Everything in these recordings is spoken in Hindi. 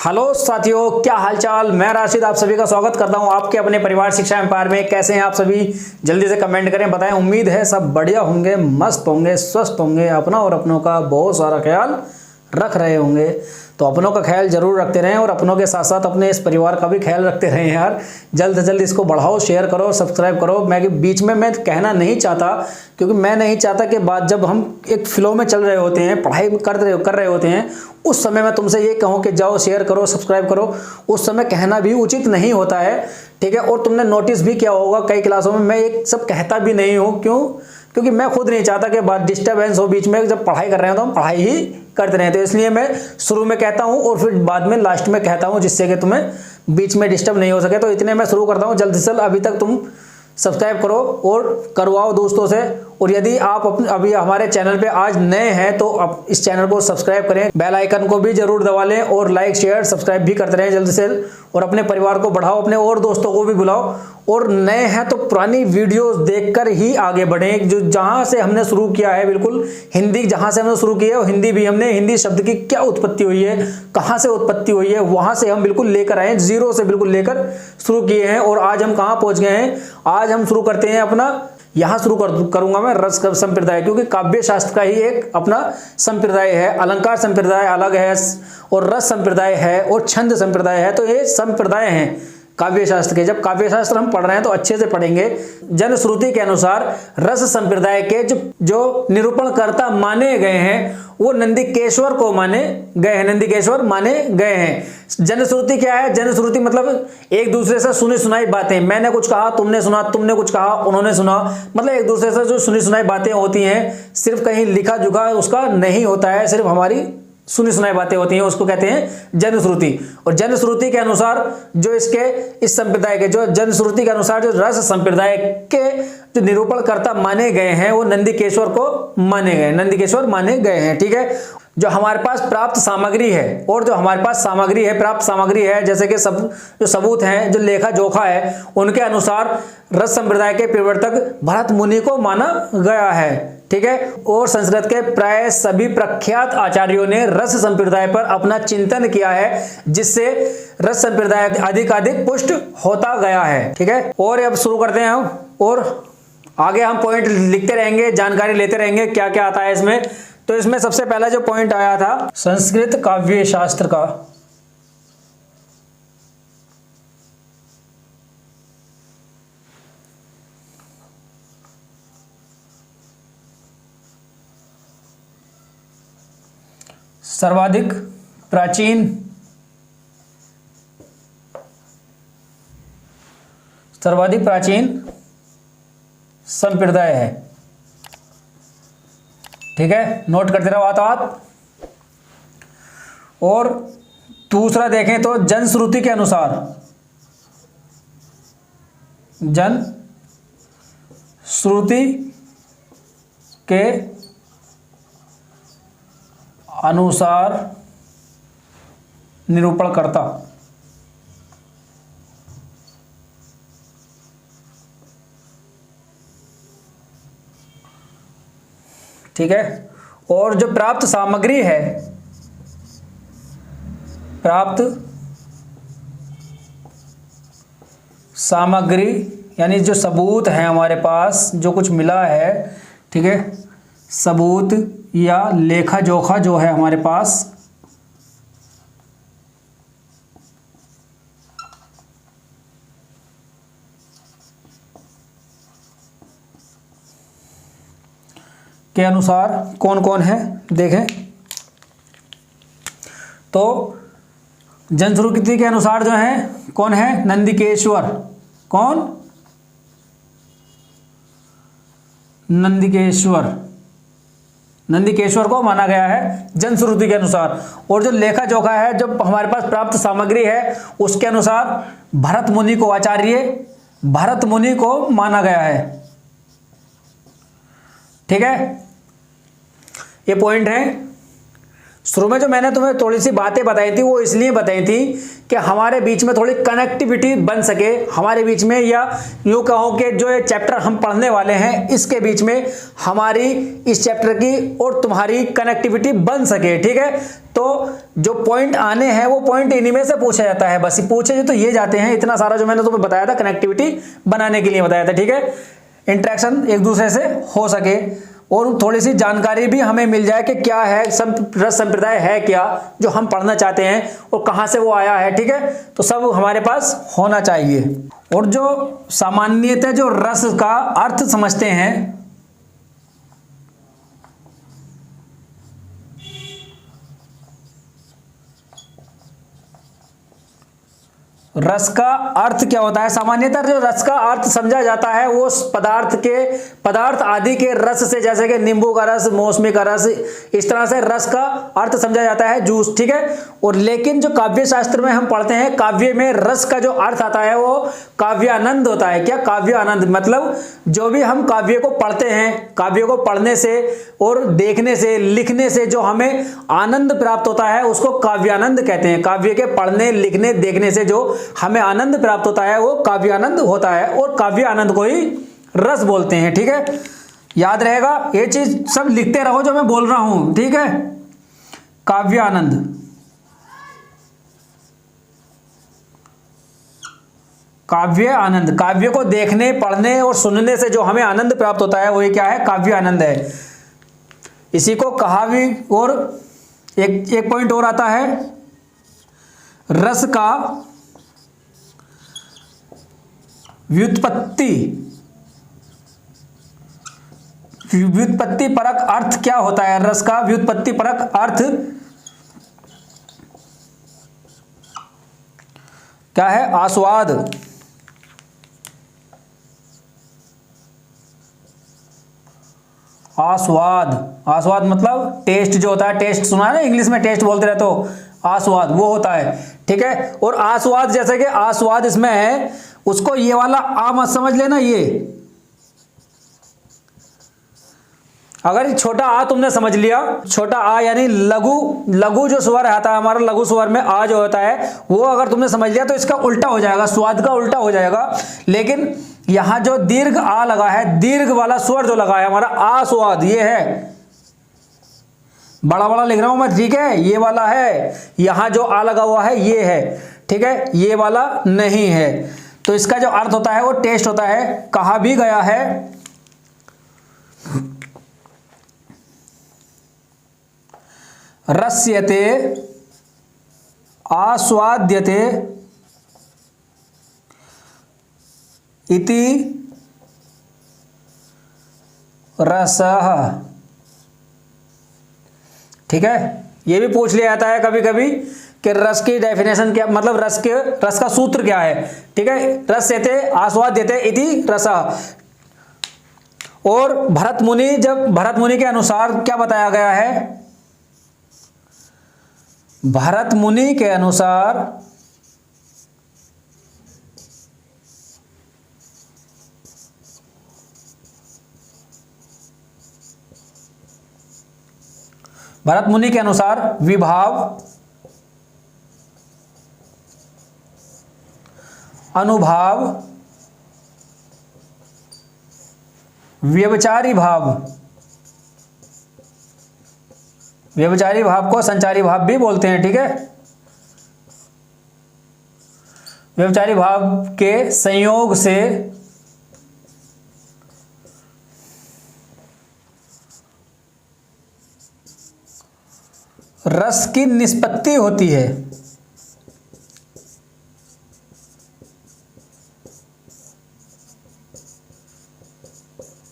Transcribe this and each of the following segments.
हेलो साथियों, क्या हालचाल। मैं राशिद आप सभी का स्वागत करता हूं आपके अपने परिवार शिक्षा एम्पायर में। कैसे हैं आप सभी, जल्दी से कमेंट करें, बताएं। उम्मीद है सब बढ़िया होंगे, मस्त होंगे, स्वस्थ होंगे, अपना और अपनों का बहुत सारा ख्याल रख रहे होंगे। तो अपनों का ख्याल जरूर रखते रहें और अपनों के साथ साथ अपने इस परिवार का भी ख्याल रखते रहें यार। जल्द से जल्द इसको बढ़ाओ, शेयर करो, सब्सक्राइब करो। मैं बीच में कहना नहीं चाहता, क्योंकि मैं नहीं चाहता कि बाद जब हम एक फ्लो में चल रहे होते हैं, पढ़ाई कर रहे होते हैं, उस समय मैं तुमसे ये कहूँ कि जाओ शेयर करो, सब्सक्राइब करो। उस समय कहना भी उचित नहीं होता है, ठीक है। और तुमने नोटिस भी किया होगा कई क्लासों में मैं ये सब कहता भी नहीं हूँ। क्यों? क्योंकि मैं खुद नहीं चाहता कि बात डिस्टर्बेंस हो बीच में। जब पढ़ाई कर रहे हैं तो हम पढ़ाई ही करते रहें। तो इसलिए मैं शुरू में कहता हूं और फिर बाद में लास्ट में कहता हूं, जिससे कि तुम्हें बीच में डिस्टर्ब नहीं हो सके। तो इतने मैं शुरू करता हूं, जल्द से जल्द अभी तक तुम सब्सक्राइब करो और करवाओ दोस्तों से। और यदि आप अभी हमारे चैनल पे आज नए हैं तो आप इस चैनल को सब्सक्राइब करें, बेल आइकन को भी जरूर दबा लें और लाइक शेयर सब्सक्राइब भी करते रहें जल्द से जल्द। और अपने परिवार को बढ़ाओ, अपने और दोस्तों को भी बुलाओ। और नए हैं तो पुरानी वीडियोस देखकर ही आगे बढ़ें। जो जहां से हमने शुरू किया है, बिल्कुल हिंदी जहां से हमने शुरू किया है, हिंदी भी हमने हिंदी शब्द की क्या उत्पत्ति हुई है, कहां से उत्पत्ति हुई है, वहां से हम बिल्कुल लेकर आए, जीरो से बिल्कुल लेकर शुरू किए हैं। और आज हम कहां पहुंच गए हैं। आज हम शुरू करते हैं अपना, यहां शुरू करूंगा मैं रस संप्रदाय, क्योंकि काव्य शास्त्र का ही एक अपना संप्रदाय है। अलंकार संप्रदाय अलग है और रस संप्रदाय है और छंद संप्रदाय है। तो ये संप्रदाय हैं काव्य शास्त्र के। जब काव्य शास्त्र हम पढ़ रहे हैं तो अच्छे से पढ़ेंगे। जनश्रुति के अनुसार रस संप्रदाय के जो निरूपणकर्ता माने गए हैं वो नंदिकेश्वर को माने गए हैं, नंदिकेश्वर माने गए हैं। जनश्रुति क्या है? जनश्रुति मतलब एक दूसरे से सुनी सुनाई बातें। मैंने कुछ कहा, तुमने सुना, तुमने कुछ कहा, उन्होंने सुना। मतलब एक दूसरे से जो सुनी सुनाई बातें होती हैं, सिर्फ कहीं लिखा जुखा उसका नहीं होता है, सिर्फ हमारी सुनी सुनाई बातें होती हैं, उसको कहते हैं जनश्रुति। और जनश्रुति के अनुसार जो इस संप्रदाय के, जो जनश्रुति के अनुसार जो रस संप्रदाय के जो निरूपणकर्ता माने गए हैं वो नंदिकेश्वर को माने गए, नंदिकेश्वर माने गए हैं, ठीक है। जो हमारे पास प्राप्त सामग्री है, और जो हमारे पास सामग्री है, प्राप्त सामग्री है, जैसे कि जो सबूत हैं, जो लेखा जोखा है, उनके अनुसार रस संप्रदाय के प्रवर्तक भरत मुनि को माना गया है, ठीक है। और संस्कृत के प्राय सभी प्रख्यात आचार्यों ने रस संप्रदाय पर अपना चिंतन किया है, जिससे रस संप्रदाय अधिक पुष्ट होता गया है, ठीक है। और अब शुरू करते हैं हम, और आगे हम पॉइंट लिखते रहेंगे, जानकारी लेते रहेंगे क्या क्या आता है इसमें। तो इसमें सबसे पहला जो पॉइंट आया था संस्कृत काव्य शास्त्र का, सर्वाधिक प्राचीन संप्रदाय है, ठीक है। नोट करते रहो हाथ। और दूसरा देखें तो जनश्रुति के अनुसार, जनश्रुति के अनुसार निरूपणकर्ता, ठीक है। और जो प्राप्त सामग्री है, प्राप्त सामग्री यानी जो सबूत है हमारे पास, जो कुछ मिला है, ठीक है, सबूत या लेखा जोखा जो है हमारे पास, के अनुसार कौन कौन है देखें। तो जनश्रुति के अनुसार जो है कौन है? नंदिकेश्वर। कौन? नंदिकेश्वर। नंदिकेश्वर को माना गया है जनश्रुति के अनुसार। और जो लेखा जोखा है, जब हमारे पास प्राप्त सामग्री है, उसके अनुसार भरत मुनि को, आचार्य भरत मुनि को माना गया है, ठीक है। ये पॉइंट है। शुरू में जो मैंने तुम्हें थोड़ी सी बातें बताई थी वो इसलिए बताई थी कि हमारे बीच में थोड़ी कनेक्टिविटी बन सके हमारे बीच में, या यूँ कहो कि जो ये चैप्टर हम पढ़ने वाले हैं इसके बीच में हमारी इस चैप्टर की और तुम्हारी कनेक्टिविटी बन सके। ठीक है, तो जो पॉइंट आने हैं वो पॉइंट इन्हीं में से पूछा जाता है, बस पूछे तो ये जाते हैं। इतना सारा जो मैंने तुम्हें बताया था कनेक्टिविटी बनाने के लिए बताया था। ठीक है, इंटरेक्शन एक दूसरे से हो सके और थोड़ी सी जानकारी भी हमें मिल जाए कि क्या है रस संप्रदाय है क्या जो हम पढ़ना चाहते हैं और कहाँ से वो आया है। ठीक है, तो सब हमारे पास होना चाहिए। और जो सामान्यतः जो रस का अर्थ समझते हैं, रस का अर्थ क्या होता है? सामान्यतः जो रस का अर्थ समझा जाता है वो पदार्थ आदि के रस से, जैसे कि नींबू का रस, मौसमी का रस, इस तरह से रस का अर्थ समझा जाता है जूस। ठीक है, और लेकिन जो काव्य शास्त्र में हम पढ़ते हैं, काव्य में रस का जो अर्थ आता है वो काव्यानंद होता है। क्या? काव्यानंद। मतलब जो भी हम काव्य को पढ़ते हैं, काव्य को पढ़ने से और देखने से, लिखने से जो हमें आनंद प्राप्त होता है उसको काव्यानंद कहते हैं। काव्य के पढ़ने, लिखने, देखने से जो हमें आनंद प्राप्त होता है वो काव्य आनंद होता है और काव्य आनंद को ही रस बोलते हैं। ठीक है, याद रहेगा ये चीज, सब लिखते रहो जो मैं बोल रहा हूं। ठीक है, काव्य आनंद, काव्य आनंद, काव्य को देखने, पढ़ने और सुनने से जो हमें आनंद प्राप्त होता है वही क्या है? काव्य आनंद है। इसी को कहा भी, और एक पॉइंट और आता है, रस का व्युत्पत्ति परक अर्थ क्या होता है? रस का व्युत्पत्ति परक अर्थ क्या है? आस्वाद। आस्वाद मतलब टेस्ट जो होता है, टेस्ट सुना है ना, इंग्लिश में टेस्ट बोलते रहते हो, आस्वाद वो होता है। ठीक है, और आस्वाद, जैसे कि आस्वाद इसमें है, उसको ये वाला आ मत समझ लेना। ये अगर छोटा आ तुमने समझ लिया, छोटा आ यानी लघु जो स्वर आता है हमारा, लघु स्वर में आ जो होता है वो अगर तुमने समझ लिया तो इसका उल्टा हो जाएगा, स्वाद का उल्टा हो जाएगा। लेकिन यहां जो दीर्घ आ लगा है, दीर्घ वाला स्वर जो लगा है हमारा, आस्वाद, ये है, बड़ा बड़ा लिख रहा हूं मैं। ठीक है, ये वाला है, यहां जो आ लगा हुआ है ये है। ठीक है, ये वाला नहीं है। तो इसका जो अर्थ होता है वो टेस्ट होता है। कहा भी गया है, रस्यते आस्वाद्यते इति रसः। ठीक है, ये भी पूछ लिया जाता है कभी कभी कि रस की डेफिनेशन क्या, मतलब रस का सूत्र क्या है। ठीक है, रस्यते आस्वाद्यते इति रसः। और भरत मुनि के अनुसार क्या बताया गया है? भरत मुनि के अनुसार विभाव, अनुभाव, व्यभिचारी भाव को संचारी भाव भी बोलते हैं। ठीक है, व्यभिचारी भाव के संयोग से रस की निष्पत्ति होती है।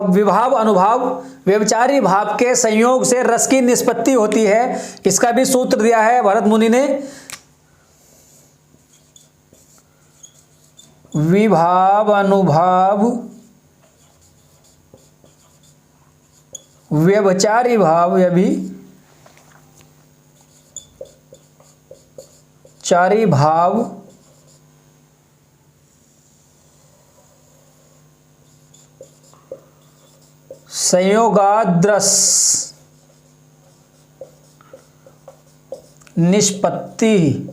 विभाव, अनुभाव, व्यभिचारी भाव के संयोग से रस की निष्पत्ति होती है। इसका भी सूत्र दिया है भरत मुनि ने। विभाव, अनुभाव, व्यभिचारी भाव, व्यभिचारी भाव संयोगाद्रस निष्पत्ति।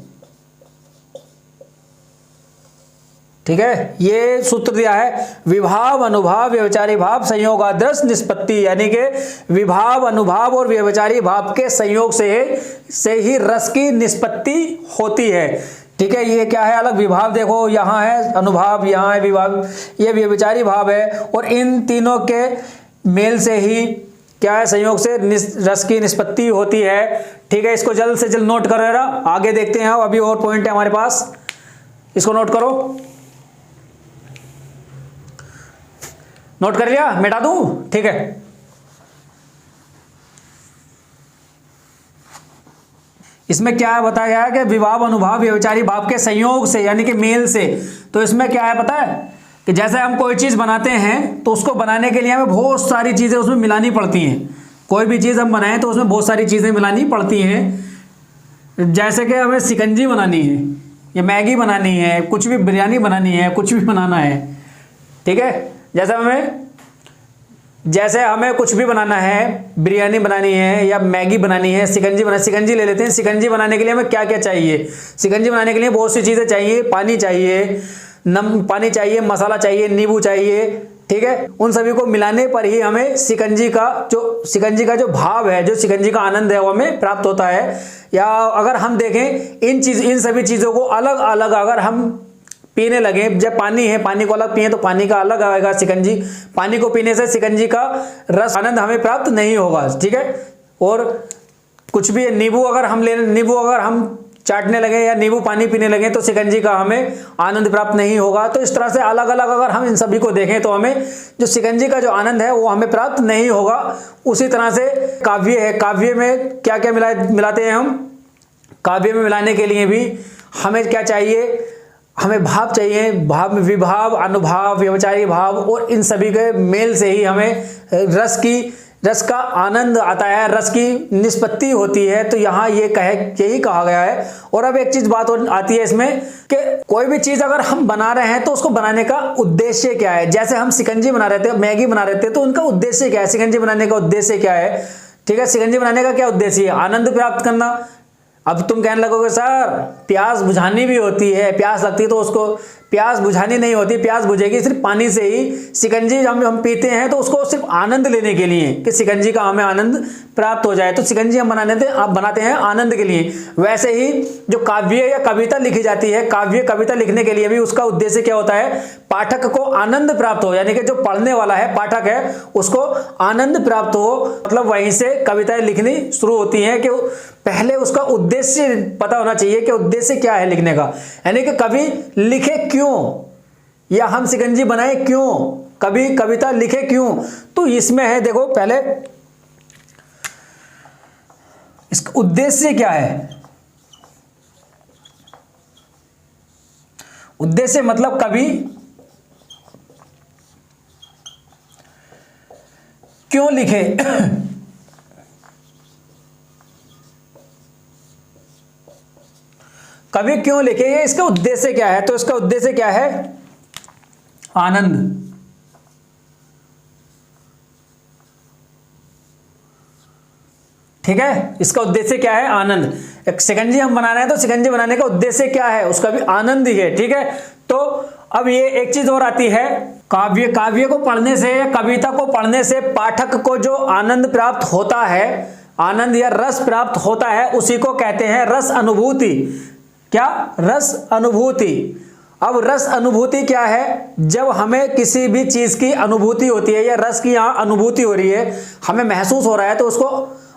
ठीक है, ये सूत्र दिया है विभाव अनुभाव व्यभिचारी भाव संयोगाद्रस निष्पत्ति, यानी कि विभाव अनुभाव और व्यभिचारी भाव के संयोग से ही रस की निष्पत्ति होती है। ठीक है, ये क्या है अलग विभाव, देखो यहाँ है अनुभाव, यहाँ है विभाव, ये व्यभिचारी भाव है, और इन तीनों के मेल से ही क्या है संयोग से रस की निष्पत्ति होती है। ठीक है, इसको जल्द से जल्द नोट कर लेना, आगे देखते हैं। अभी और पॉइंट है हमारे पास, इसको नोट करो। नोट कर लिया, मिटा दूं? ठीक है, इसमें क्या है बताया गया है कि विभाव अनुभाव व्यभिचारी भाव के संयोग से यानी कि मेल से। तो इसमें क्या है पता है कि जैसे हम कोई चीज बनाते हैं तो उसको बनाने के लिए हमें बहुत सारी चीजें उसमें मिलानी पड़ती हैं। कोई भी चीज हम बनाएं तो उसमें बहुत सारी चीजें मिलानी पड़ती हैं। जैसे कि हमें शिकंजी बनानी है या मैगी बनानी है, कुछ भी बिरयानी बनानी है, कुछ भी बनाना है। ठीक है, जैसे हमें कुछ भी बनाना है, बिरयानी बनानी है या मैगी बनानी है, शिकंजी ले लेते हैं। शिकंजी बनाने के लिए हमें क्या क्या चाहिए? शिकंजी बनाने के लिए बहुत सी चीज़ें चाहिए, पानी चाहिए, मसाला चाहिए, नींबू चाहिए। ठीक है, उन सभी को मिलाने पर ही हमें शिकंजी का जो भाव है, जो शिकंजी का आनंद है वो हमें प्राप्त होता है। या अगर हम देखें इन सभी चीज़ों को अलग अलग अगर हम पीने लगे, जब पानी है, पानी को अलग पिए तो पानी का अलग आएगा शिकंजी, पानी को पीने से शिकंजी का रस आनंद हमें प्राप्त नहीं होगा। ठीक है, और कुछ भी नींबू अगर हम चाटने लगे या नींबू पानी पीने लगे तो शिकंजी का हमें आनंद प्राप्त नहीं होगा। तो इस तरह से अलग अलग अगर हम इन सभी को देखें तो हमें जो शिकंजी का जो आनंद है वो हमें प्राप्त नहीं होगा। उसी तरह से काव्य है, काव्य में क्या क्या मिलाते हैं हम? काव्य में मिलाने के लिए भी हमें क्या चाहिए? हमें भाव चाहिए, भाव में विभाव अनुभाव व्यभिचारी भाव, और इन सभी के मेल से ही हमें रस का आनंद आता है, रस की निष्पत्ति होती है। तो यहाँ यही कहा गया है। और अब एक चीज बात और आती है इसमें कि कोई भी चीज अगर हम बना रहे हैं तो उसको बनाने का उद्देश्य क्या है? जैसे हम शिकंजी बना रहे थे, मैगी बना रहे थे, तो उनका उद्देश्य क्या है? शिकंजी बनाने का उद्देश्य क्या है? ठीक है, शिकंजी बनाने का क्या उद्देश्य है? आनंद प्राप्त करना। अब तुम कहने लगोगे सर प्यास बुझानी भी होती है, प्यास लगती है तो उसको प्यास बुझानी नहीं होती, प्यास बुझेगी सिर्फ पानी से ही। शिकंजी हम पीते हैं तो उसको सिर्फ आनंद लेने के लिए कि शिकंजी का हमें आनंद प्राप्त हो जाए, तो शिकंजी हम बनाते हैं आनंद के लिए। वैसे ही जो काव्य या कविता लिखी जाती है, काव्य कविता लिखने के लिए भी उसका उद्देश्य क्या होता है? पाठक को आनंद प्राप्त हो, यानी कि जो पढ़ने वाला है, पाठक है, उसको आनंद प्राप्त हो। मतलब वहीं से कविताएं लिखनी शुरू होती हैं कि पहले उसका उद्देश्य पता होना चाहिए कि उद्देश्य क्या है लिखने का। यानी कि कवि लिखे क्यों, या हम शिकंजी बनाए क्यों, कवि कविता लिखे क्यों। तो इसमें है, देखो पहले इसका उद्देश्य क्या है? उद्देश्य मतलब कवि क्यों लिखे कवि क्यों लिखे, ये इसका उद्देश्य क्या है? तो इसका उद्देश्य क्या है? आनंद। ठीक है, इसका उद्देश्य क्या है? आनंद। एक शिकंजी हम बना रहे हैं तो शिकंजी बनाने का उद्देश्य क्या है? उसका भी आनंद ही है। ठीक है, तो अब ये एक चीज और आती है, काव्य को पढ़ने से या कविता को पढ़ने से पाठक को जो आनंद प्राप्त होता है, आनंद या रस प्राप्त होता है, उसी को कहते हैं रस अनुभूति। क्या? रस अनुभूति। अब रस अनुभूति क्या है? जब हमें किसी भी चीज की अनुभूति होती है या रस की यहाँ अनुभूति हो रही है, हमें महसूस हो रहा है, तो उसको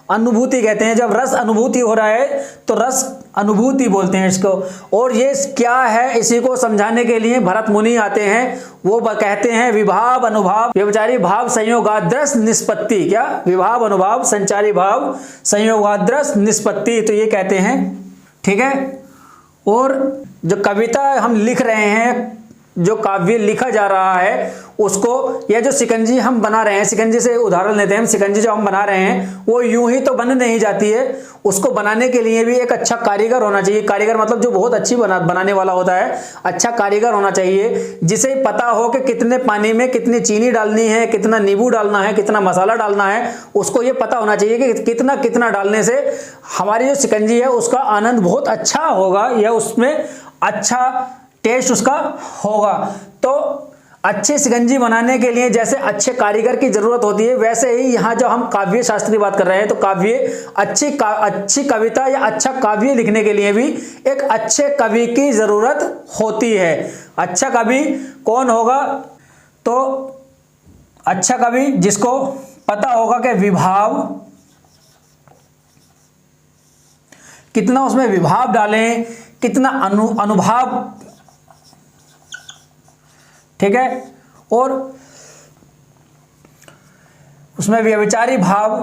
अनुभूति कहते हैं। जब रस अनुभूति हो रहा है तो रस अनुभूति बोलते हैं इसको। और ये क्या है, इसी को समझाने के लिए भरत मुनि आते हैं, वो कहते हैं विभाव अनुभाव व्यभिचारी भाव संयोगाद्रस निष्पत्ति। क्या? विभाव अनुभाव संचारी भाव संयोगाद्रस निष्पत्ति, तो ये कहते हैं। ठीक है, और जो कविता हम लिख रहे हैं जो काव्य लिखा जा रहा है उसको, यह जो शिकंजी हम बना रहे हैं, शिकंजी से उदाहरण लेते हैं हम, शिकंजी जो हम बना रहे हैं वो यूं ही तो बन नहीं जाती है, उसको बनाने के लिए भी एक अच्छा कारीगर होना चाहिए। कारीगर मतलब जो बहुत अच्छी बनाने वाला होता है, अच्छा कारीगर होना चाहिए जिसे पता हो कि कितने पानी में कितनी चीनी डालनी है, कितना नींबू डालना है, कितना मसाला डालना है, उसको ये पता होना चाहिए कि कितना कितना डालने से हमारी जो शिकंजी है उसका आनंद बहुत अच्छा होगा या उसमें अच्छा टेस्ट उसका होगा। तो अच्छी शिकंजी बनाने के लिए जैसे अच्छे कारीगर की जरूरत होती है, वैसे ही यहाँ जो हम काव्य शास्त्र की बात कर रहे हैं तो काव्य अच्छी कविता या अच्छा काव्य लिखने के लिए भी एक अच्छे कवि की जरूरत होती है। अच्छा कवि कौन होगा? तो अच्छा कवि जिसको पता होगा कि विभाव कितना, उसमें विभाव डालें, कितना अनुभाव, ठीक है, और उसमें व्यभिचारी भाव,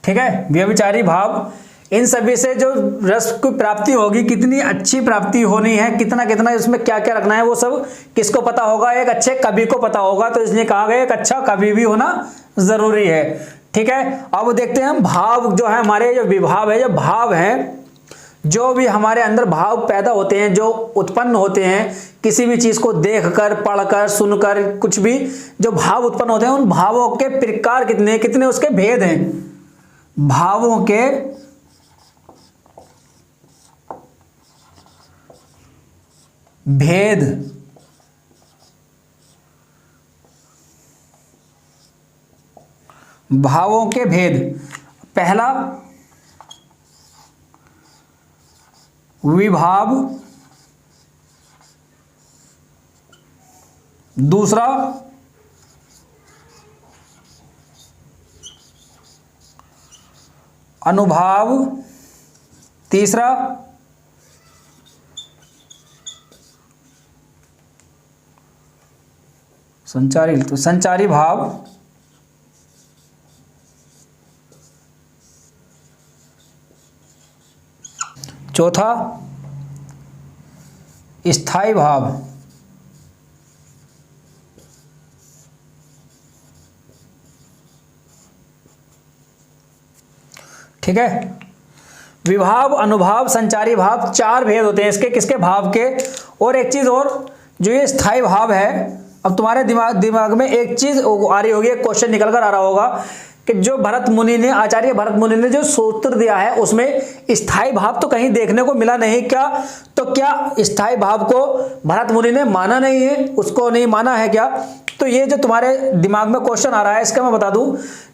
ठीक है, व्यभिचारी भाव, इन सभी से जो रस की प्राप्ति होगी, कितनी अच्छी प्राप्ति होनी है, कितना कितना इसमें क्या क्या रखना है, वो सब किसको पता होगा? एक अच्छे कवि को पता होगा। तो इसलिए कहा गया एक अच्छा कवि भी होना जरूरी है, ठीक है। अब देखते हैं हम भाव जो है, हमारे जो विभाव है, जो भाव है, जो भी हमारे अंदर भाव पैदा होते हैं, जो उत्पन्न होते हैं किसी भी चीज को देखकर, पढ़कर, सुनकर, कुछ भी जो भाव उत्पन्न होते हैं, उन भावों के प्रकार कितने कितने उसके भेद हैं। भावों के भेद, भावों के भेद, पहला विभाव, दूसरा अनुभाव, तीसरा संचारी, तो संचारी भाव, चौथा स्थायी भाव, ठीक है। विभाव, अनुभाव, संचारी भाव, चार भेद होते हैं इसके, किसके? भाव के। और एक चीज और, जो ये स्थायी भाव है, अब तुम्हारे दिमाग में एक चीज आ रही होगी, एक क्वेश्चन निकल कर आ रहा होगा कि जो भरत मुनि ने, आचार्य भरत मुनि ने जो सूत्र दिया है उसमें स्थायी भाव तो कहीं देखने को मिला नहीं क्या? तो क्या स्थायी भाव को भरत मुनि ने माना नहीं है, उसको नहीं माना है क्या? तो ये जो तुम्हारे दिमाग में क्वेश्चन आ रहा है, इसका मैं बता दूं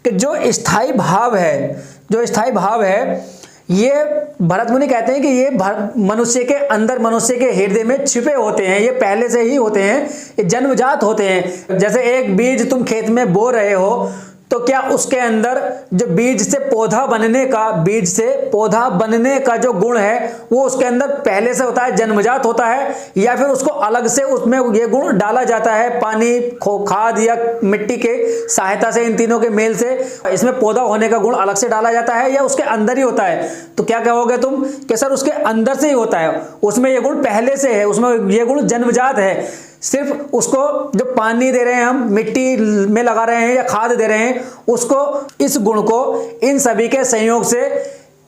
कि जो स्थायी भाव है, जो स्थायी भाव है, ये भरत मुनि कहते हैं कि ये मनुष्य के अंदर, मनुष्य के हृदय में छिपे होते हैं, ये पहले से ही होते हैं, ये जन्मजात होते हैं। जैसे एक बीज तुम खेत में बो रहे हो, तो क्या उसके अंदर जो बीज से पौधा बनने का, बीज से पौधा बनने का जो गुण है वो उसके अंदर पहले से होता है, जन्मजात होता है, या फिर उसको अलग से उसमें ये गुण डाला जाता है, पानी, खाद या मिट्टी के सहायता से, इन तीनों के मेल से इसमें पौधा होने का गुण अलग से डाला जाता है, या उसके अंदर ही होता है? तो क्या कहोगे तुम कि सर उसके अंदर से ही होता है, उसमें ये गुण पहले से है, उसमें ये गुण जन्मजात है। सिर्फ उसको जो पानी दे रहे हैं हम, मिट्टी में लगा रहे हैं या खाद दे रहे हैं, उसको, इस गुण को इन सभी के संयोग से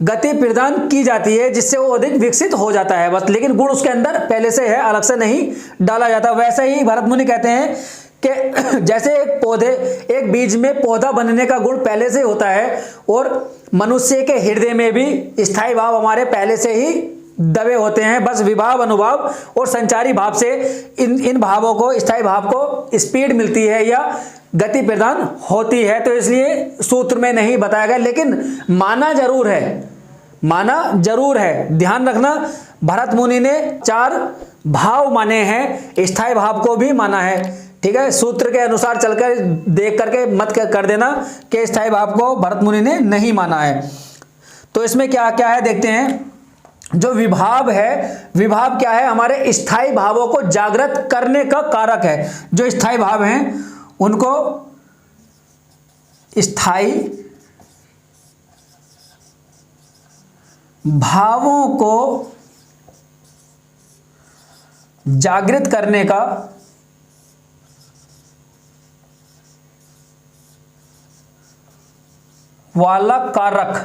गति प्रदान की जाती है, जिससे वो अधिक विकसित हो जाता है बस, लेकिन गुण उसके अंदर पहले से है, अलग से नहीं डाला जाता। वैसे ही भरत मुनि कहते हैं कि जैसे एक बीज में पौधा बनने का गुण पहले से होता है, और मनुष्य के हृदय में भी स्थायी भाव हमारे पहले से ही दबे होते हैं, बस विभाव, अनुभाव और संचारी भाव से इन भावों को, स्थायी भाव को स्पीड मिलती है या गति प्रदान होती है। तो इसलिए सूत्र में नहीं बताया गया, लेकिन माना जरूर है, माना जरूर है। ध्यान रखना, भरत मुनि ने चार भाव माने हैं, स्थायी भाव को भी माना है, ठीक है। सूत्र के अनुसार चलकर देख करके मत कर देना कि स्थायी भाव को भरत मुनि ने नहीं माना है। तो इसमें क्या क्या है देखते हैं। जो विभाव है, विभाव क्या है? हमारे स्थायी भावों को जागृत करने का कारक है। जो स्थायी भाव हैं उनको स्थायी भावों को जागृत करने का वाला कारक,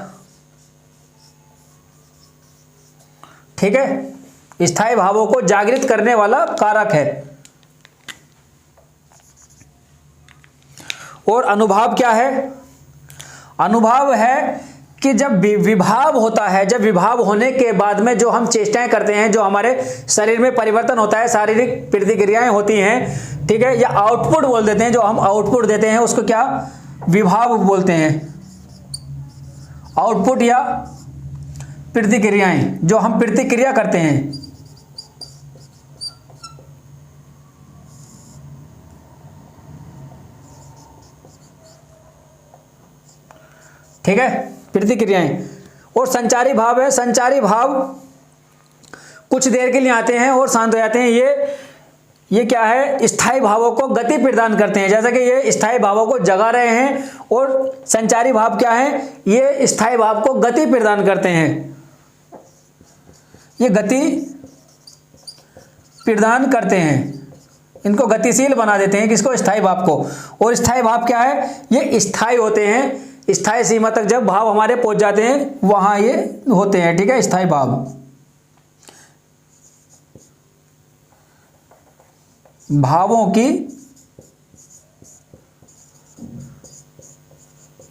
ठीक है, स्थायी भावों को जागृत करने वाला कारक है। और अनुभाव क्या है? अनुभाव है कि जब विभाव होता है, जब विभाव होने के बाद में जो हम चेष्टाएं करते हैं, जो हमारे शरीर में परिवर्तन होता है, शारीरिक प्रतिक्रियाएं होती हैं, ठीक है, या आउटपुट बोल देते हैं, जो हम आउटपुट देते हैं उसको क्या विभाव बोलते हैं। आउटपुट या प्रतिक्रियाएं, जो हम प्रतिक्रिया करते हैं, ठीक है, प्रतिक्रियाएं। और संचारी भाव है, संचारी भाव कुछ देर के लिए आते हैं और शांत हो जाते हैं। ये क्या है? स्थायी भावों को गति प्रदान करते हैं। जैसा कि ये स्थायी भावों को जगा रहे हैं, और संचारी भाव क्या है? ये स्थायी भाव को गति प्रदान करते हैं, ये गति प्रदान करते हैं, इनको गतिशील बना देते हैं। किसको? स्थायी भाव को। और स्थायी भाव क्या है? ये स्थायी होते हैं, स्थायी सीमा तक जब भाव हमारे पहुंच जाते हैं वहां ये होते हैं, ठीक है, स्थायी भाव। भावों की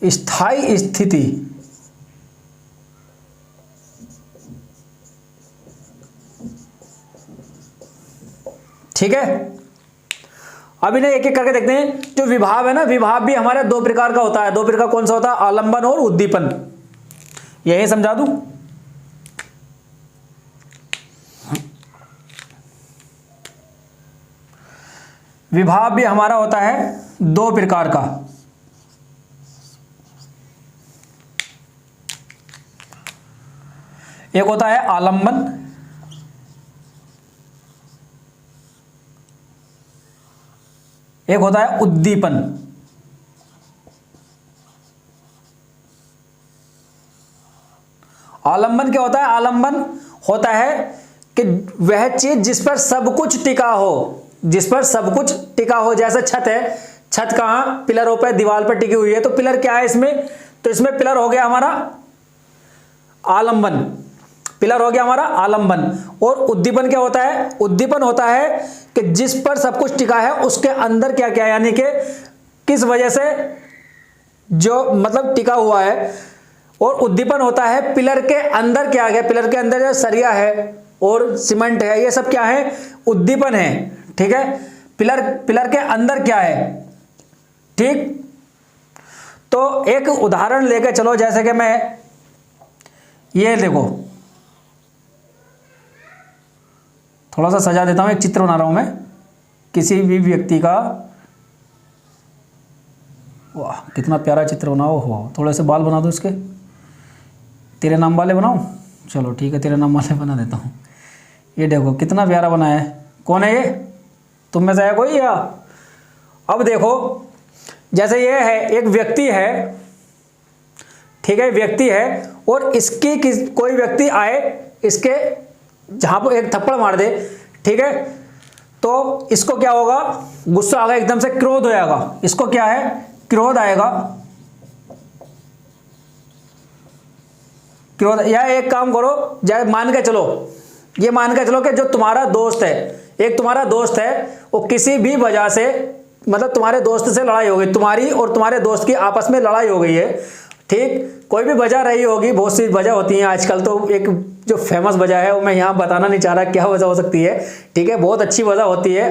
स्थायी स्थिति, ठीक है। अब इन्हें एक एक करके देखते हैं। जो विभाव है ना, विभाव भी हमारे दो प्रकार का होता है। दो प्रकार कौन सा होता है? आलंबन और उद्दीपन। यही समझा दूं। विभाव भी हमारा होता है दो प्रकार का। एक होता है आलंबन, एक होता है उद्दीपन। आलंबन क्या होता है? आलंबन होता है कि वह चीज जिस पर सब कुछ टिका हो, जिस पर सब कुछ टिका हो। जैसे छत है, छत कहां? पिलरों पर, दीवार पर टिकी हुई है, तो पिलर क्या है इसमें? तो इसमें पिलर हो गया हमारा आलंबन, पिलर हो गया हमारा आलंबन। और उद्दीपन क्या होता है? उद्दीपन होता है कि जिस पर सब कुछ टिका है उसके अंदर क्या क्या, यानी कि किस वजह से जो मतलब टिका हुआ है। और उद्दीपन होता है पिलर के अंदर क्या है, पिलर के अंदर जो सरिया है और सीमेंट है, ये सब क्या है? उद्दीपन है, ठीक है। पिलर के अंदर क्या है, ठीक। तो एक उदाहरण लेकर चलो, जैसे कि मैं ये देखो, थोड़ा सा सजा देता हूं। एक चित्र बना रहा हूं मैं किसी भी व्यक्ति का। वाह, कितना प्यारा चित्र बनाओ हो। थोड़े से बाल बना दो इसके, तेरे नाम वाले बनाऊं? चलो ठीक है, तेरे नाम वाले बना देता हूं। ये देखो कितना प्यारा बना है। कौन है ये? तुम में से है कोई? या अब देखो, जैसे ये है, एक व्यक्ति है, ठीक है, व्यक्ति है, और इसकी कोई व्यक्ति आए, इसके जहां पर एक थप्पड़ मार दे, ठीक है, तो इसको क्या होगा? गुस्सा आएगा, एकदम से क्रोध हो जाएगा। इसको क्या है? क्रोध आएगा, क्रोध। या एक काम करो, जैसे मान के चलो, ये मान के चलो कि जो तुम्हारा दोस्त है, एक तुम्हारा दोस्त है, वो किसी भी वजह से, मतलब तुम्हारे दोस्त से लड़ाई हो गई, तुम्हारी और तुम्हारे दोस्त की आपस में लड़ाई हो गई है, ठीक। कोई भी वजह रही होगी, बहुत सी वजह होती हैं आजकल। तो एक जो फेमस वजह है वो मैं यहाँ बताना नहीं चाह रहा क्या वजह हो सकती है, ठीक है। बहुत अच्छी वजह होती है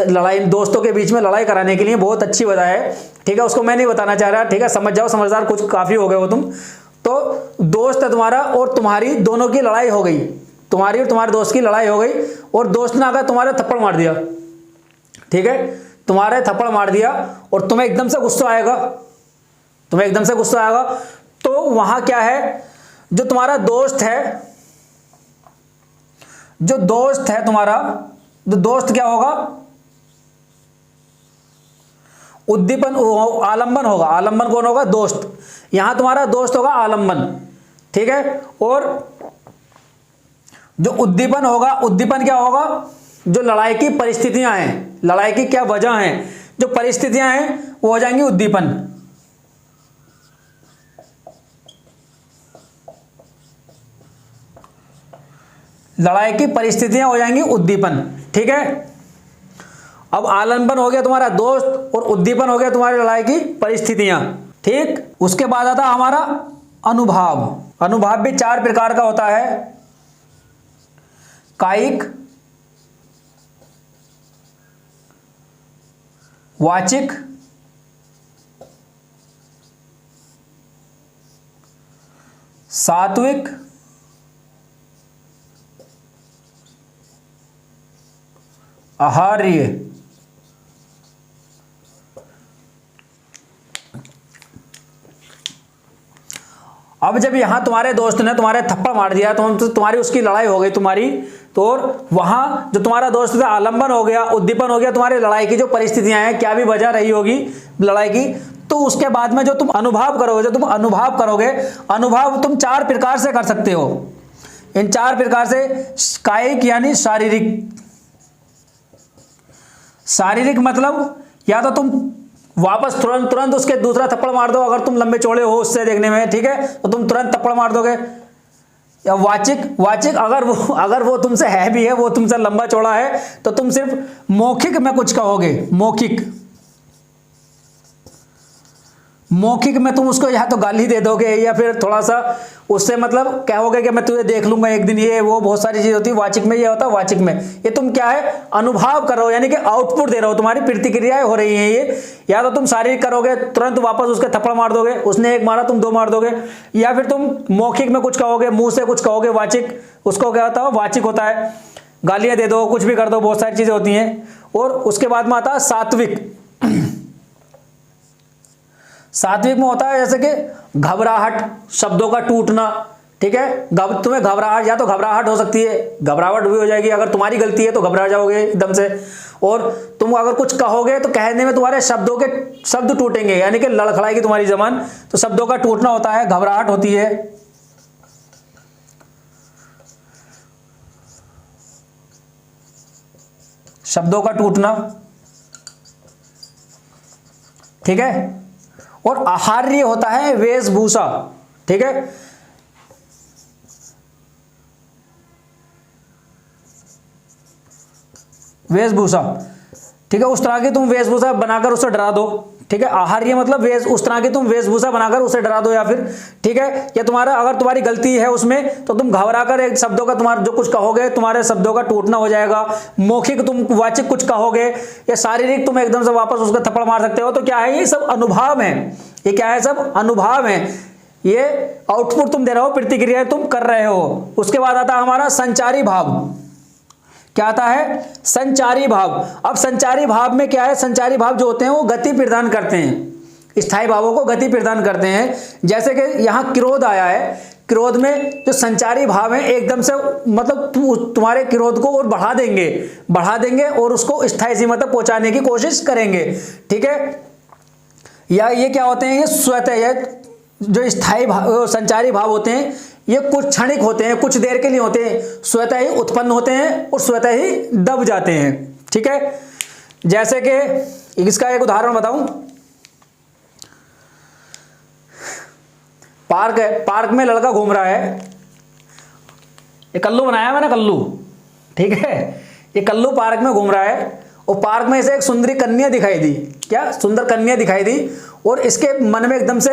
लड़ाई, दोस्तों के बीच में लड़ाई कराने के लिए बहुत अच्छी वजह है, ठीक है। उसको मैं नहीं बताना चाह रहा, ठीक है। समझ जाओ, समझदार कुछ काफ़ी हो गए हो तुम। तो दोस्त है तुम्हारा और तुम्हारी, दोनों की लड़ाई हो गई, तुम्हारी और तुम्हारे दोस्त की लड़ाई हो गई, और दोस्त ने आकर तुम्हारे थप्पड़ मार दिया, ठीक है। तुम्हारे थप्पड़ मार दिया और तुम्हें एकदम से गुस्सा आएगा, तुम्हें एकदम से गुस्सा आएगा। तो वहां क्या है? जो तुम्हारा दोस्त है, जो दोस्त है तुम्हारा, जो दोस्त क्या होगा? उद्दीपन, आलंबन होगा। आलंबन कौन होगा? दोस्त। यहां तुम्हारा दोस्त होगा आलंबन, ठीक है। और जो उद्दीपन होगा, उद्दीपन क्या होगा, जो लड़ाई की परिस्थितियां हैं, लड़ाई की क्या वजह है, जो परिस्थितियां हैं वो हो जाएंगी उद्दीपन। लड़ाई की परिस्थितियां हो जाएंगी उद्दीपन, ठीक है। अब आलंबन हो गया तुम्हारा दोस्त और उद्दीपन हो गया तुम्हारी लड़ाई की परिस्थितियां, ठीक। उसके बाद आता हमारा अनुभाव। अनुभाव भी 4 प्रकार का होता है, कायिक, वाचिक, सात्विक, आहार्य। अब जब यहां तुम्हारे दोस्त ने तुम्हारे थप्पड़ मार दिया तो तुम्हारी उसकी लड़ाई हो गई तुम्हारी, तो वहां जो तुम्हारा दोस्त था आलंबन हो गया, उद्दीपन हो गया, तुम्हारी लड़ाई की जो परिस्थितियां हैं, क्या भी वजह रही होगी लड़ाई की, तो उसके बाद में जो तुम अनुभव करोगे, अनुभव तुम 4 प्रकार से कर सकते हो। इन 4 प्रकार से, कायिक यानी शारीरिक मतलब या तो तुम वापस तुरंत उसके दूसरा थप्पड़ मार दो, अगर तुम लंबे चौड़े हो उससे देखने में, ठीक है, तो तुम तुरंत थप्पड़ मार दोगे। या वाचिक अगर वो तुमसे है भी है, वो तुमसे लंबा चौड़ा है, तो तुम सिर्फ मौखिक में कुछ कहोगे, मौखिक में तुम उसको या तो गाली दे दोगे या फिर थोड़ा सा उससे मतलब कहोगे कि मैं तुझे देख लूंगा एक दिन, ये वो बहुत सारी चीज होती है। वाचिक में ये होता है, वाचिक में ये तुम क्या है, अनुभव कर रहे हो, यानी कि आउटपुट दे रहे हो, तुम्हारी प्रतिक्रियाएं हो रही हैं ये। या तो तुम शारीरिक करोगे, तुरंत वापस उसके थप्पड़ मार दोगे, उसने 1 मारा तुम 2 मार दोगे, या फिर तुम मौखिक में कुछ कहोगे, मुंह से कुछ कहोगे, वाचिक, उसको क्या होता है, वाचिक होता है, गालियां दे दो, कुछ भी कर दो, बहुत सारी चीजें होती हैं। और उसके बाद में आता है सात्विक। सात्विक में होता है जैसे कि घबराहट, शब्दों का टूटना, ठीक है। तुम्हें घबराहट, या तो घबराहट हो सकती है, घबराहट भी हो जाएगी, अगर तुम्हारी गलती है तो घबरा जाओगे एकदम से। और तुम अगर कुछ कहोगे तो कहने में तुम्हारे शब्दों के शब्द टूटेंगे, यानी कि लड़खड़ाएगी तुम्हारी जबान, तो शब्दों का टूटना होता है, घबराहट होती है। शब्दों का टूटना, ठीक है। और आहार्य होता है वेशभूषा, ठीक है। वेशभूषा, ठीक है, उस तरह की तुम वेशभूषा बनाकर उसे डरा दो, ठीक है। आहार्य मतलब उस तरह की तुम वेशभूषा बनाकर उसे डरा दो, या फिर ठीक है, या अगर तुम्हारी गलती है उसमें तो तुम घबराकर एक शब्दों का तुम्हारा जो कुछ कहोगे तुम्हारे शब्दों का टूटना हो जाएगा। मौखिक तुम वाचिक कुछ कहोगे, या शारीरिक तुम एकदम से वापस उसका थप्पड़ मार सकते हो। तो क्या है, ये सब अनुभव है, ये क्या है, सब अनुभव है, ये आउटपुट तुम दे रहे हो, प्रतिक्रिया तुम कर रहे हो। उसके बाद आता है हमारा संचारी भाव। क्या आता है, संचारी भाव। अब संचारी भाव में क्या है, संचारी भाव जो होते हैं वो गति प्रदान करते हैं, स्थायी भावों को गति प्रदान करते हैं। जैसे कि यहां क्रोध आया है, क्रोध में जो संचारी भाव है एकदम से मतलब तुम्हारे क्रोध को और बढ़ा देंगे और उसको स्थायी सीमा तक पहुंचाने की कोशिश करेंगे, ठीक है। या ये क्या होते हैं, ये स्वतः जो स्थायी संचारी भाव होते हैं ये कुछ क्षणिक होते हैं, कुछ देर के लिए होते हैं, स्वतः ही उत्पन्न होते हैं और स्वतः ही दब जाते हैं, ठीक है। जैसे कि इसका एक उदाहरण बताऊं, पार्क है, पार्क में लड़का घूम रहा है, ये कल्लू बनाया मैंने, कल्लू, ठीक है। ये कल्लू पार्क में घूम रहा है और पार्क में इसे एक सुंदरी कन्या दिखाई दी, क्या सुंदर कन्या दिखाई दी, और इसके मन में एकदम से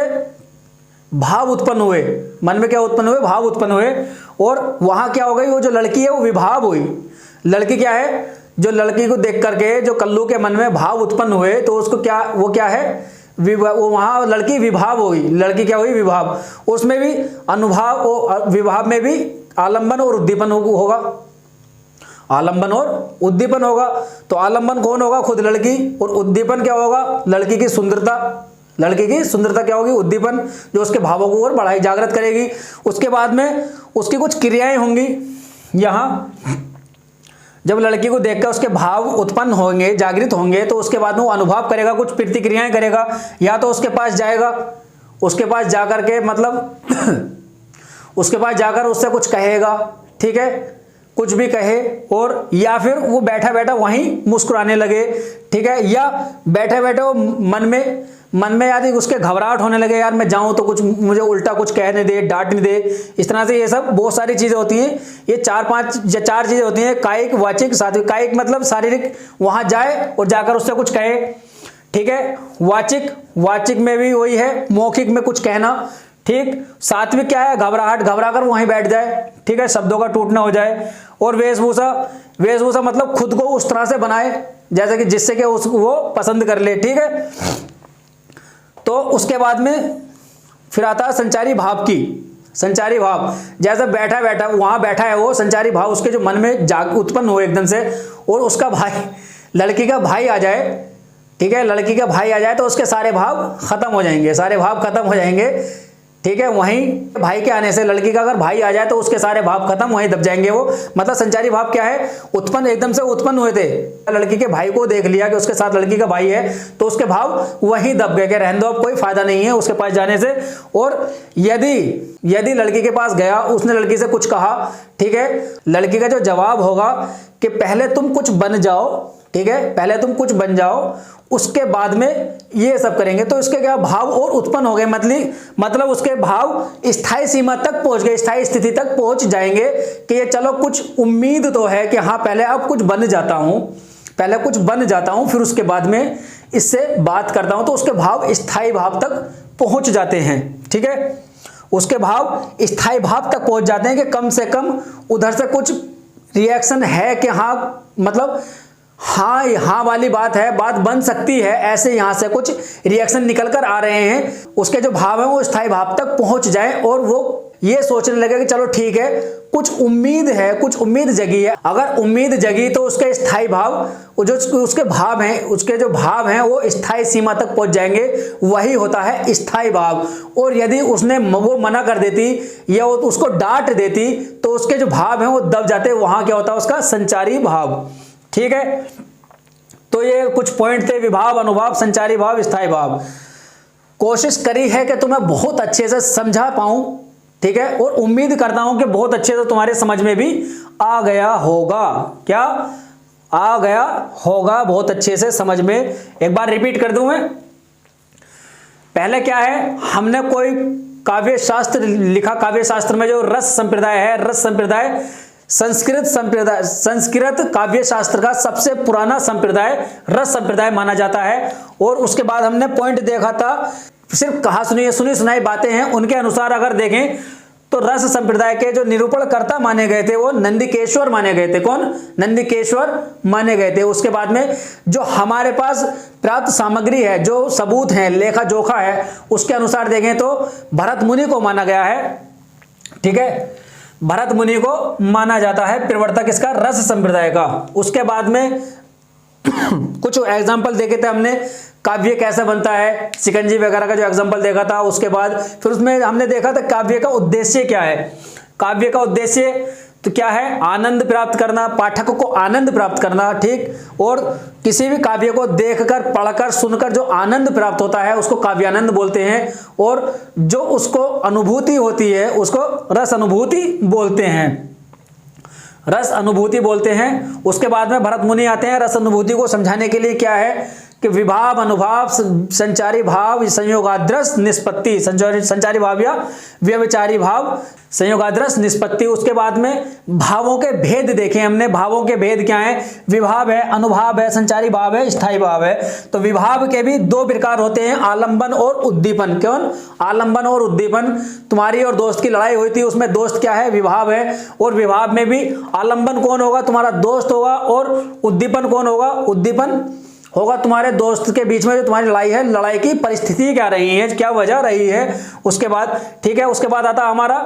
भाव उत्पन्न हुए, मन में क्या उत्पन्न हुए, भाव उत्पन्न हुए। और वहां क्या हो गई, वो जो लड़की है वो विभाव हुई। लड़की क्या है, जो लड़की को देख करके जो कल्लू के मन में भाव उत्पन्न हुए, तो उसको क्या, वो क्या है, वो वहां लड़की विभाव हुई, लड़की क्या हुई, विभाव। उसमें भी अनुभव, विभाव में भी आलंबन और उद्दीपन होगा, आलंबन और उद्दीपन होगा। तो आलंबन कौन होगा, खुद लड़की, और उद्दीपन क्या होगा, लड़की की सुंदरता। लड़की की सुंदरता क्या होगी, उद्दीपन, जो उसके भावों को और बढ़ाई, जागृत करेगी। उसके बाद में उसकी कुछ क्रियाएं होंगी। यहां जब लड़की को देखकर उसके भाव उत्पन्न होंगे, जागृत होंगे, तो उसके बाद में वो अनुभव करेगा, कुछ प्रतिक्रियाएं करेगा। या तो उसके पास जाएगा, उसके पास जाकर के मतलब उसके पास जाकर उससे कुछ कहेगा, ठीक है, कुछ भी कहे, और या फिर वो बैठा बैठा वहीं मुस्कुराने लगे, ठीक है, या बैठे बैठे वो मन में याद उसके घबराहट होने लगे, यार मैं जाऊं तो कुछ मुझे उल्टा कुछ कहने दे, डांट नहीं दे, इस तरह से। ये सब बहुत सारी चीजें होती हैं। ये 4 चीजें होती हैं, कायिक, वाचिक, सात्विक। कायिक मतलब शारीरिक, वहां जाए और जाकर उससे कुछ कहे, ठीक है। वाचिक में भी वही है, मौखिक में कुछ कहना, ठीक। सात्विक क्या है, घबरा कर वहीं बैठ जाए, ठीक है, शब्दों का टूटना हो जाए। और वेशभूषा मतलब खुद को उस तरह से बनाए जैसे कि जिससे कि वो पसंद कर ले, ठीक है। तो उसके बाद में फिर आता है संचारी भाव की। संचारी भाव जैसे बैठा वहां बैठा है वो, संचारी भाव उसके जो मन में उत्पन्न हो एकदम से, और उसका भाई, लड़की का भाई आ जाए, ठीक है, लड़की का भाई आ जाए तो उसके सारे भाव खत्म हो जाएंगे, ठीक है। वहीं भाई के आने से, लड़की का अगर भाई आ जाए तो उसके सारे भाव खत्म, वहीं दब जाएंगे वो। मतलब संचारी भाव क्या है, एकदम से उत्पन्न हुए थे, लड़की के भाई को देख लिया कि उसके साथ लड़की का भाई है, तो उसके भाव वहीं दब गए कि रहने दो, अब कोई फायदा नहीं है उसके पास जाने से। और यदि लड़की के पास गया, उसने लड़की से कुछ कहा, ठीक है, लड़की का जो जवाब होगा कि पहले तुम कुछ बन जाओ, ठीक है, पहले तुम कुछ बन जाओ, उसके बाद में ये सब करेंगे। तो इसके क्या भाव और उत्पन्न हो गए, मतलब उसके भाव स्थायी सीमा तक पहुंच गए, स्थायी स्थिति तक पहुंच जाएंगे कि ये चलो कुछ उम्मीद तो है कि हाँ पहले अब कुछ बन जाता हूं, फिर उसके बाद में इससे बात करता हूं। तो उसके भाव स्थायी भाव तक पहुंच जाते हैं, ठीक है। उसके भाव स्थायी भाव तक पहुंच जाते हैं कि कम से कम उधर से कुछ रिएक्शन है कि हाँ, मतलब हाँ वाली बात है, बात बन सकती है, ऐसे यहां से कुछ रिएक्शन निकल कर आ रहे हैं। उसके जो भाव है वो स्थायी भाव तक पहुंच जाए और वो ये सोचने लगे कि चलो ठीक है, कुछ उम्मीद जगी है। अगर उम्मीद जगी तो उसके स्थायी भाव, जो उसके जो भाव हैं वो स्थायी सीमा तक पहुंच जाएंगे, वही होता है स्थायी भाव। और यदि उसने वो मना कर देती या उसको डांट देती तो उसके जो भाव हैं वो दब जाते, वहां क्या होता है, उसका संचारी भाव, ठीक है। तो ये कुछ पॉइंट थे, विभाव, अनुभाव, संचारी भाव, स्थायी भाव। कोशिश करी है कि तुम्हें बहुत अच्छे से समझा पाऊं, ठीक है, और उम्मीद करता हूं कि बहुत अच्छे से तुम्हारे समझ में भी आ गया होगा। क्या आ गया होगा? बहुत अच्छे से समझ में। एक बार रिपीट कर दूं मैं। पहले क्या है, हमने कोई काव्य शास्त्र लिखा, काव्य शास्त्र में जो रस संप्रदाय है, रस संप्रदाय संस्कृत काव्य शास्त्र का सबसे पुराना संप्रदाय रस संप्रदाय माना जाता है। और उसके बाद हमने पॉइंट देखा था, सिर्फ सुनी सुनाई बातें हैं, उनके अनुसार अगर देखें तो रस संप्रदाय के जो निरूपणकर्ता माने गए थे वो नंदिकेश्वर माने गए थे। कौन? नंदिकेश्वर माने गए थे। उसके बाद में जो हमारे पास प्राप्त सामग्री है, जो सबूत है, लेखा जोखा है, उसके अनुसार देखें तो भरत मुनि को माना गया है, ठीक है, भरत मुनि को माना जाता है प्रवर्तक इसका, रस संप्रदाय का। उसके बाद में कुछ एग्जांपल देखे थे हमने, काव्य कैसे बनता है, शिकंजी वगैरह का जो एग्जांपल देखा था। उसके बाद फिर उसमें हमने देखा था काव्य का उद्देश्य क्या है। काव्य का उद्देश्य तो क्या है? आनंद प्राप्त करना, पाठक को आनंद प्राप्त करना, ठीक। और किसी भी काव्य को देखकर, पढ़कर, सुनकर जो आनंद प्राप्त होता है उसको काव्यानंद बोलते हैं। और जो उसको अनुभूति होती है उसको रस अनुभूति बोलते हैं, रस अनुभूति बोलते हैं। उसके बाद में भरत मुनि आते हैं रस अनुभूति को समझाने के लिए। क्या है कि विभाव, अनुभाव, संचारी भाव, संयोगाद्रस, निष्पत्ति, संचारी भाव या व्यभिचारी भाव, संयोगाद्रस, निष्पत्ति। उसके बाद में भावों के भेद देखे हमने। भावों के भेद क्या है? विभाव है, अनुभाव है, संचारी भाव है, स्थायी भाव है। तो विभाव के भी 2 प्रकार होते हैं, आलंबन और उद्दीपन। कौन? आलंबन और उद्दीपन। तुम्हारी और दोस्त की लड़ाई हुई थी, उसमें दोस्त क्या है? विभाव है। और विभाव में भी आलंबन कौन होगा? तुम्हारा दोस्त होगा। और उद्दीपन कौन होगा? उद्दीपन होगा तुम्हारे दोस्त के बीच में जो तुम्हारी लड़ाई है, लड़ाई की परिस्थिति क्या रही है, क्या वजह रही है। उसके बाद, ठीक है, उसके बाद आता हमारा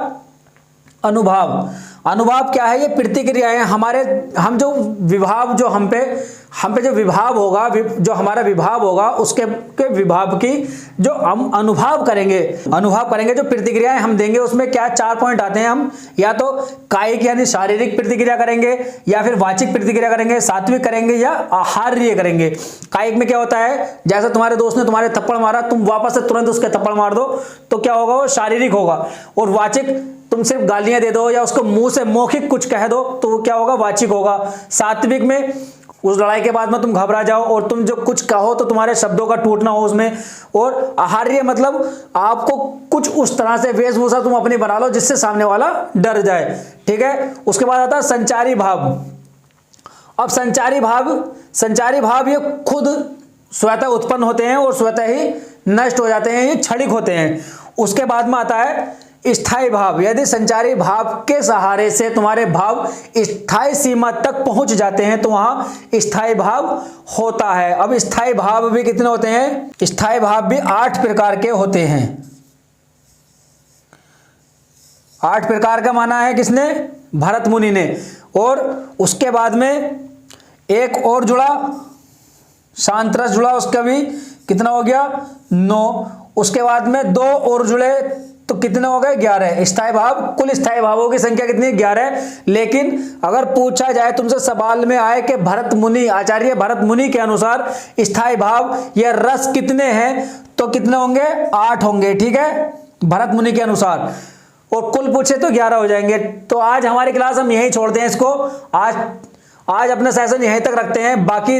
अनुभाव। अनुभाव क्या है? ये प्रतिक्रियाएं हम जो विभाव, जो हम पे जो विभाव होगा, जो हमारा विभाव होगा, उसके विभाव की जो हम अनुभव करेंगे, जो प्रतिक्रियाएं हम देंगे, उसमें क्या 4 पॉइंट आते हैं। हम या तो कायिक यानी शारीरिक प्रतिक्रिया करेंगे, या फिर वाचिक प्रतिक्रिया करेंगे, सात्विक करेंगे, या आहार्य करेंगे। कायिक में क्या होता है? जैसे तुम्हारे दोस्त ने तुम्हारे थप्पड़ मारा, तुम वापस से तुरंत उसके थप्पड़ मार दो तो क्या होगा? वो शारीरिक होगा। और वाचिक तुम सिर्फ गालियां दे दो या उसको मुंह से मौखिक कुछ कह दो तो क्या होगा, वाचिक होगा। सात्विक में उस लड़ाई के बाद में तुम घबरा जाओ और तुम जो कुछ कहो तो तुम्हारे शब्दों का टूटना हो उसमें। और आहार्य मतलब आपको कुछ उस तरह से वेशभूषा तुम अपनी बना लो जिससे सामने वाला डर जाए, ठीक है। उसके बाद आता है संचारी भाव। अब संचारी भाव ये खुद स्वतः उत्पन्न होते हैं और स्वतः ही नष्ट हो जाते हैं, ये क्षणिक होते हैं। उसके बाद में आता है स्थायी भाव। यदि संचारी भाव के सहारे से तुम्हारे भाव स्थायी सीमा तक पहुंच जाते हैं तो वहां स्थायी भाव होता है। अब स्थायी भाव भी कितने होते हैं? स्थायी भाव भी 8 प्रकार के होते हैं। 8 प्रकार का माना है किसने? भरत मुनि ने। और उसके बाद में एक और जुड़ा, शांत रस जुड़ा, उसका भी कितना हो गया? 9। उसके बाद में 2 और जुड़े तो कितने हो गए? 11। स्थायी भाव, कुल स्थायी भावों की संख्या कितनी? 11। लेकिन अगर पूछा जाए तुमसे, सवाल में आए कि भरत मुनि, आचार्य भरत मुनि के अनुसार स्थायी भाव या रस कितने हैं, तो कितने होंगे? 8 होंगे, ठीक है, भरत मुनि के अनुसार। और कुल पूछे तो 11 हो जाएंगे। तो आज हमारी क्लास हम यहीं छोड़ते हैं इसको। आज अपना सेशन यहीं तक रखते हैं। बाकी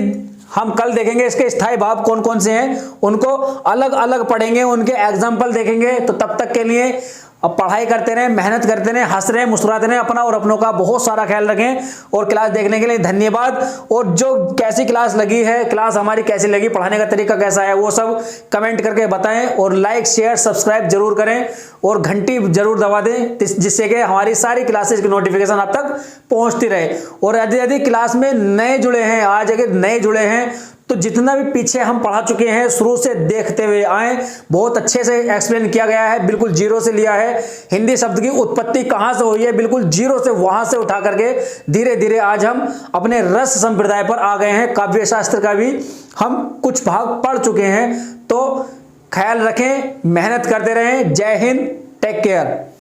हम कल देखेंगे इसके स्थायी भाव कौन कौन से हैं, उनको अलग अलग पढ़ेंगे, उनके एग्जाम्पल देखेंगे। तो तब तक के लिए अब पढ़ाई करते रहें, मेहनत करते रहें, हंस रहे मुस्कुराते रहें। अपना और अपनों का बहुत सारा ख्याल रखें। और क्लास देखने के लिए धन्यवाद। और जो कैसी क्लास लगी है, क्लास हमारी कैसी लगी, पढ़ाने का तरीका कैसा है, वो सब कमेंट करके बताएं। और लाइक शेयर सब्सक्राइब जरूर करें और घंटी जरूर दबा दें जिससे कि हमारी सारी क्लासेस की नोटिफिकेशन आप तक पहुंचती रहे। और यदि क्लास में नए जुड़े हैं, आज अगर नए जुड़े हैं तो जितना भी पीछे हम पढ़ा चुके हैं शुरू से देखते हुए आए, बहुत अच्छे से एक्सप्लेन किया गया है। बिल्कुल जीरो से लिया है। हिंदी शब्द की उत्पत्ति कहां से हुई है, बिल्कुल जीरो से, वहां से उठा करके धीरे धीरे आज हम अपने रस संप्रदाय पर आ गए हैं। काव्य शास्त्र का भी हम कुछ भाग पढ़ चुके हैं। तो ख्याल रखें, मेहनत करते रहें। जय हिंद, टेक केयर।